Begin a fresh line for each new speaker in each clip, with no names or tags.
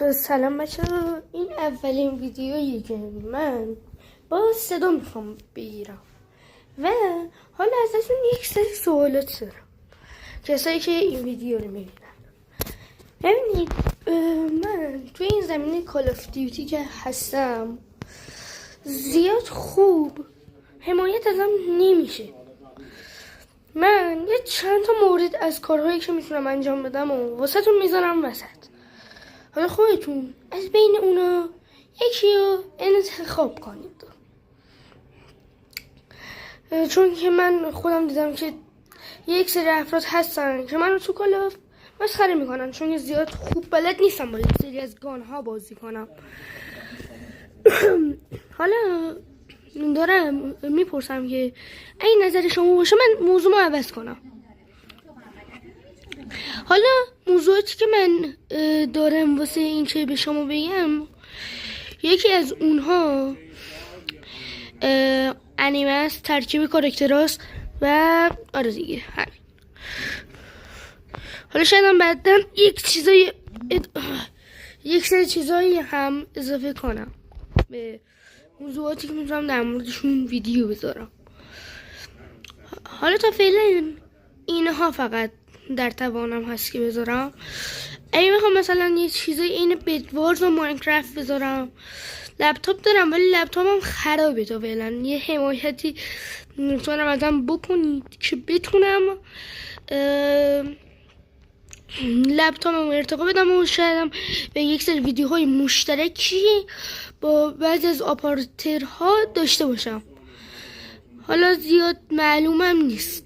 سلام بچه، این اولین ویدیویی که من با صدا میخوام بگیرم و حالا ازتون یک سری سوالات دارم. کسایی که این ویدیو رو میبینن ببینید، من توی این زمینه کال آف دیوتی که هستم زیاد خوب حمایت ازم نمیشه. من یه چند تا مورد از کارهایی که میتونم انجام بدم و واسه تون میذارم وسط. حالا خودتون از بین اونا یکی رو انتخاب کنید، چون که من خودم دیدم که یک سری افراد هستن که منو تو کالاف مسخره میکنن چون که زیاد خوب بلد نیستم با یک سری از گانها بازی کنم. حالا دارم میپرسم که این نظر شما باشه من موضوع ما عوض کنم. حالا موضوعاتی که من دارم واسه این که به شما بگم، یکی از اونها انیمه است، ترکیب کاراکتراست و آره دیگه همین. حالا شاید هم بعداً یک سری چیزایی هم اضافه کنم به موضوعاتی که میتونم در موردشون ویدیو بذارم. حالا تا فعلا اینها فقط در توانم هست که بذارم. اگه میخوام مثلا یه چیزای این بدوارز و ماینکرافت بذارم، لپتاپ دارم ولی لپتاپم خرابه تا فعلا. یه حمایتی میتونم ازم بکنید که بتونم لپتاپم ارتقا بدم و شایدم به یک سری ویدیوهای مشترکی با بعضی از آپاراتورها داشته باشم. حالا زیاد معلومم نیست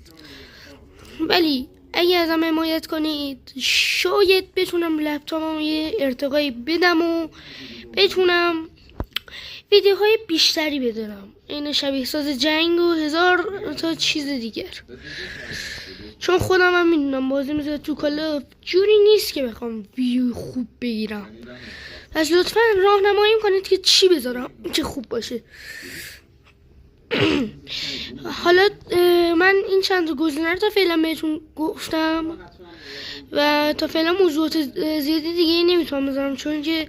ولی اگه ازم حمایت کنید شاید بتونم لپتاپم یه ارتقایی بدم و بتونم ویدیوهای بیشتری بدارم، این شبیه ساز جنگ و 1000 تا چیز دیگر. چون خودم هم میدونم بازی مثل تو کالا جوری نیست که بخوام ویو خوب بگیرم. پس لطفا راهنمایی کنید که چی بذارم که خوب باشه. حالا من این چند گزینه رو تا فعلا بهتون گفتم و تا فعلا موضوعات زیادی دیگه نمیتونم بذارم چون که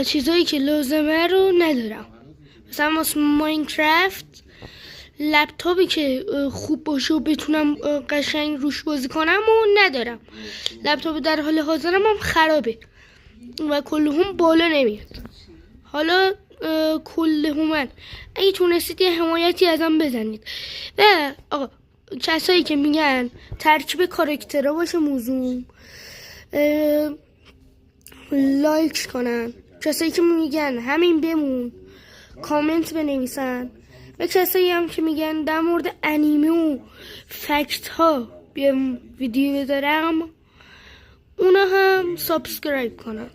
چیزایی که لازمه رو ندارم. مثلا واسه ماینکرافت لپتاپی که خوب باشه و بتونم قشنگ روش بازی کنم و ندارم. لپتاپ در حال حاضرم هم خرابه و کلهم بالا نمیاد. حالا کلهمن اگه تونستید یه حمایتی ازم بزنید و آقا کسایی که میگن ترکیب کاراکترها باشه موضوع لایک کنن، کسایی که میگن همین بمون کامنت بنویسن و کسایی هم که میگن در مورد انیمه و فکت ها بیام ویدیو بذارم اونا هم سابسکرایب کنن.